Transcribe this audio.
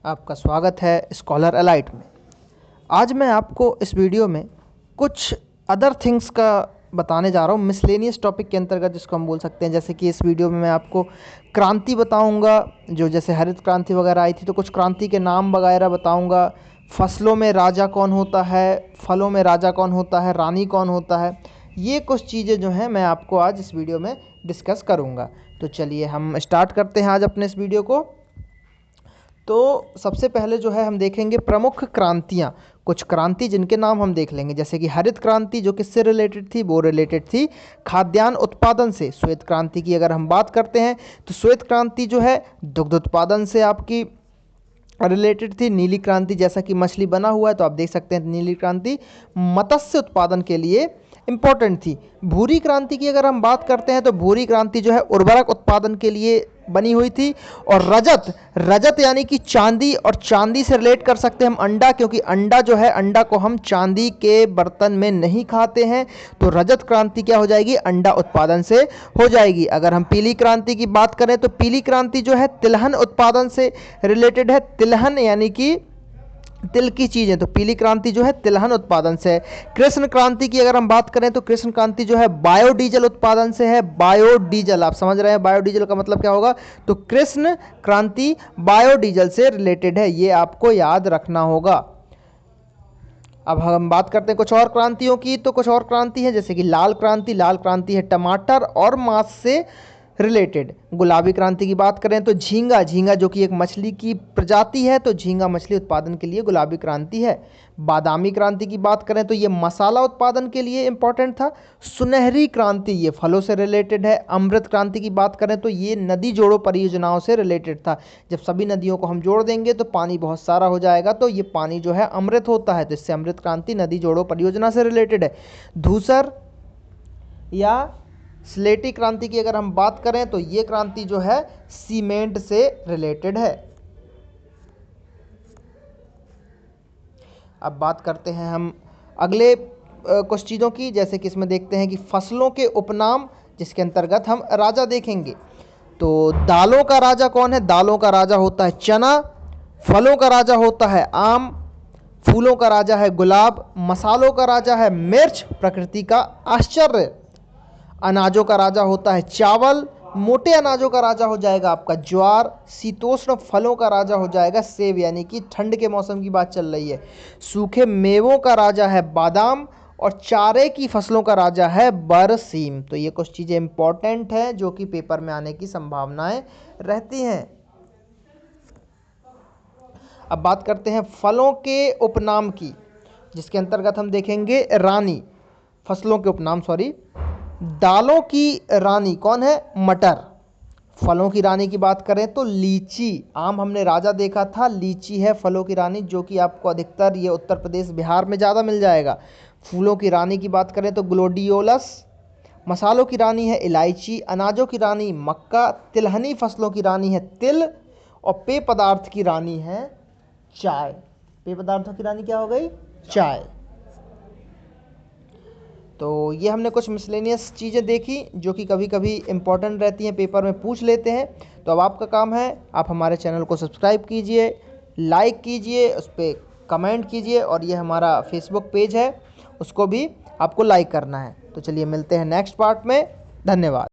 आपका स्वागत है स्कॉलर एलाइट में। आज मैं आपको इस वीडियो में कुछ अदर थिंग्स का बताने जा रहा हूँ, मिसलेनियस टॉपिक के अंतर्गत जिसको हम बोल सकते हैं। जैसे कि इस वीडियो में मैं आपको क्रांति बताऊँगा, जो जैसे हरित क्रांति वगैरह आई थी तो कुछ क्रांति के नाम वगैरह बताऊँगा। फसलों में राजा कौन होता है, फलों में राजा कौन होता है, रानी कौन होता है, ये कुछ चीज़ें जो हैं मैं आपको आज इस वीडियो में डिस्कस करूँगा। तो चलिए हम स्टार्ट करते हैं आज अपने इस वीडियो को। तो सबसे पहले जो है हम देखेंगे प्रमुख क्रांतियाँ, कुछ क्रांति जिनके नाम हम देख लेंगे। जैसे कि हरित क्रांति जो किससे रिलेटेड थी, वो रिलेटेड थी खाद्यान्न उत्पादन से। श्वेत क्रांति की अगर हम बात करते हैं तो श्वेत क्रांति जो है दुग्ध उत्पादन से आपकी रिलेटेड थी। नीली क्रांति जैसा कि मछली बना हुआ है तो आप देख सकते हैं नीली क्रांति मत्स्य उत्पादन के लिए इम्पोर्टेंट थी। भूरी क्रांति की अगर हम बात करते हैं तो भूरी क्रांति जो है उर्वरक उत्पादन के लिए बनी हुई थी। और रजत यानी कि चांदी, और चांदी से रिलेट कर सकते हैं हम अंडा, क्योंकि अंडा जो है, अंडा को हम चांदी के बर्तन में नहीं खाते हैं। तो रजत क्रांति क्या हो जाएगी, अंडा उत्पादन से हो जाएगी। अगर हम पीली क्रांति की बात करें तो पीली क्रांति जो है तिलहन उत्पादन से रिलेटेड है। तिलहन यानी कि तिल की चीज़ें, तो पीली क्रांति जो है तिलहन उत्पादन से है। कृष्ण क्रांति की अगर हम बात करें तो कृष्ण क्रांति जो है बायोडीजल उत्पादन से है। बायोडीजल, आप समझ रहे हैं बायोडीजल का मतलब क्या होगा, तो कृष्ण क्रांति बायोडीजल से रिलेटेड है, ये आपको याद रखना होगा। अब हम बात करते हैं कुछ और क्रांतियों की, तो कुछ और क्रांति है जैसे कि लाल क्रांति। लाल क्रांति है टमाटर और मांस से रिलेटेड। गुलाबी क्रांति की बात करें तो झींगा जो कि एक मछली की प्रजाति है, तो झींगा मछली उत्पादन के लिए गुलाबी क्रांति है। बादामी क्रांति की बात करें तो ये मसाला उत्पादन के लिए इंपॉर्टेंट था। सुनहरी क्रांति ये फलों से रिलेटेड है। अमृत क्रांति की बात करें तो ये नदी जोड़ो परियोजनाओं से रिलेटेड था। जब सभी नदियों को हम जोड़ देंगे तो पानी बहुत सारा हो जाएगा, तो ये पानी जो है अमृत होता है, तो इससे अमृत क्रांति नदी जोड़ो परियोजना से रिलेटेड है। धूसर या स्लेटी क्रांति की अगर हम बात करें तो ये क्रांति जो है सीमेंट से रिलेटेड है। अब बात करते हैं हम अगले कुछ चीज़ों की, जैसे कि इसमें देखते हैं कि फसलों के उपनाम, जिसके अंतर्गत हम राजा देखेंगे। तो दालों का राजा कौन है, दालों का राजा होता है चना। फलों का राजा होता है आम। फूलों का राजा है गुलाब। मसालों का राजा है मिर्च, प्रकृति का आश्चर्य। अनाजों का राजा होता है चावल। मोटे अनाजों का राजा हो जाएगा आपका ज्वार। शीतोष्ण फलों का राजा हो जाएगा सेब, यानी कि ठंड के मौसम की बात चल रही है। सूखे मेवों का राजा है बादाम। और चारे की फसलों का राजा है बरसीम। तो ये कुछ चीज़ें इंपॉर्टेंट हैं जो कि पेपर में आने की संभावनाएं रहती हैं। अब बात करते हैं फलों के उपनाम की, जिसके अंतर्गत हम देखेंगे रानी, फसलों के उपनाम सॉरी। दालों की रानी कौन है, मटर। फलों की रानी की बात करें तो लीची। आम हमने राजा देखा था, लीची है फलों की रानी, जो कि आपको अधिकतर ये उत्तर प्रदेश बिहार में ज़्यादा मिल जाएगा। फूलों की रानी की बात करें तो ग्लोडियोलस। मसालों की रानी है इलायची। अनाजों की रानी मक्का। तिलहनी फसलों की रानी है तिल। और पेय पदार्थ की रानी है चाय। पेय पदार्थों की रानी क्या हो गई, चाय। तो ये हमने कुछ मिसलेनियस चीज़ें देखी जो कि कभी कभी इम्पोर्टेंट रहती हैं, पेपर में पूछ लेते हैं। तो अब आपका काम है, आप हमारे चैनल को सब्सक्राइब कीजिए, लाइक कीजिए, उस पर कमेंट कीजिए, और ये हमारा फेसबुक पेज है उसको भी आपको लाइक करना है। तो चलिए मिलते हैं नेक्स्ट पार्ट में। धन्यवाद।